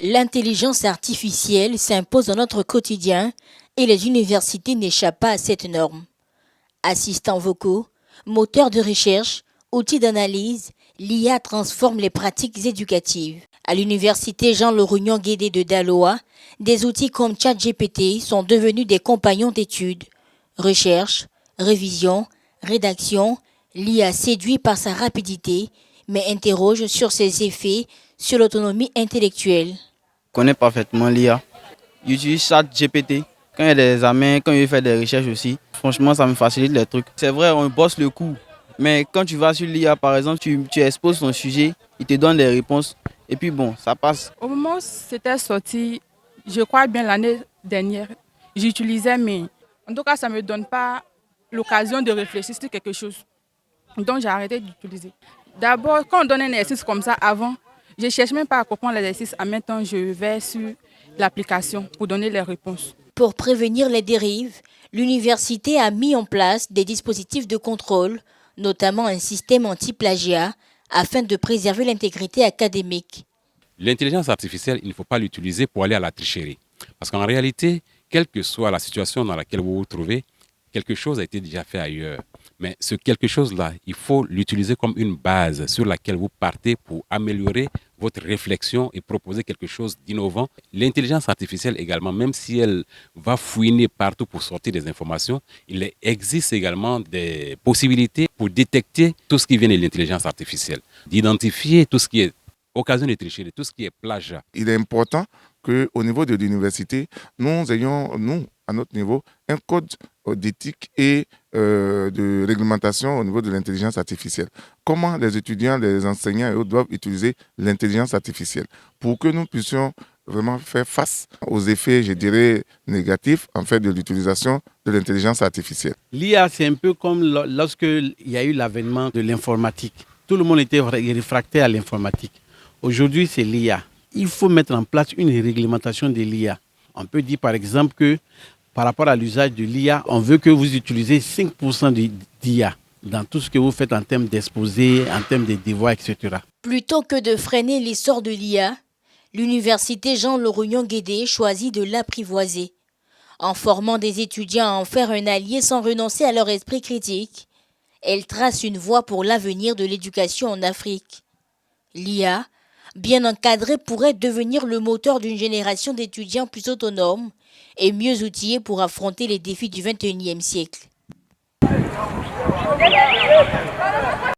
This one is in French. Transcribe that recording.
L'intelligence artificielle s'impose dans notre quotidien et les universités n'échappent pas à cette norme. Assistants vocaux, moteurs de recherche, outils d'analyse, l'IA transforme les pratiques éducatives. À l'université Jean-Laurent-Guédé de Daloa, des outils comme ChatGPT sont devenus des compagnons d'études. Recherche, révision, rédaction, l'IA séduit par sa rapidité, mais interroge sur ses effets sur l'autonomie intellectuelle. Je connais parfaitement l'IA. J'utilise ChatGPT. Quand il y a des examens, quand je fais des recherches aussi, franchement, ça me facilite les trucs. C'est vrai, on bosse le coup. Mais quand tu vas sur l'IA, par exemple, tu exposes ton sujet, il te donne des réponses. Et puis bon, ça passe. Au moment où c'était sorti, je crois bien l'année dernière, j'utilisais, mais en tout cas, ça ne me donne pas l'occasion de réfléchir sur quelque chose. Donc, j'ai arrêté d'utiliser. D'abord, quand on donne un exercice comme ça avant, je ne cherche même pas à comprendre l'exercice. En même temps, je vais sur l'application pour donner les réponses. Pour prévenir les dérives, l'université a mis en place des dispositifs de contrôle, notamment un système anti-plagiat, afin de préserver l'intégrité académique. L'intelligence artificielle, il ne faut pas l'utiliser pour aller à la tricherie. Parce qu'en réalité, quelle que soit la situation dans laquelle vous vous trouvez, quelque chose a été déjà fait ailleurs. Mais ce quelque chose-là, il faut l'utiliser comme une base sur laquelle vous partez pour améliorer votre réflexion et proposer quelque chose d'innovant. L'intelligence artificielle également, même si elle va fouiner partout pour sortir des informations, il existe également des possibilités pour détecter tout ce qui vient de l'intelligence artificielle, d'identifier tout ce qui est occasion de tricher, tout ce qui est plagiat. Il est important qu'au niveau de l'université, nous ayons, à notre niveau, un code d'éthique et de réglementation au niveau de l'intelligence artificielle. Comment les étudiants, les enseignants et autres doivent utiliser l'intelligence artificielle pour que nous puissions vraiment faire face aux effets, je dirais, négatifs en fait de l'utilisation de l'intelligence artificielle. L'IA, c'est un peu comme lorsqu'il y a eu l'avènement de l'informatique. Tout le monde était réfractaire à l'informatique. Aujourd'hui, c'est l'IA. Il faut mettre en place une réglementation de l'IA. On peut dire par exemple que par rapport à l'usage de l'IA, on veut que vous utilisez 5% d'IA dans tout ce que vous faites en termes d'exposé, en termes de devoirs, etc. Plutôt que de freiner l'essor de l'IA, l'université Jean-Laurent-Guédé choisit de l'apprivoiser. En formant des étudiants à en faire un allié sans renoncer à leur esprit critique, elle trace une voie pour l'avenir de l'éducation en Afrique. L'IA, bien encadrée, pourrait devenir le moteur d'une génération d'étudiants plus autonomes et mieux outillés pour affronter les défis du XXIe siècle.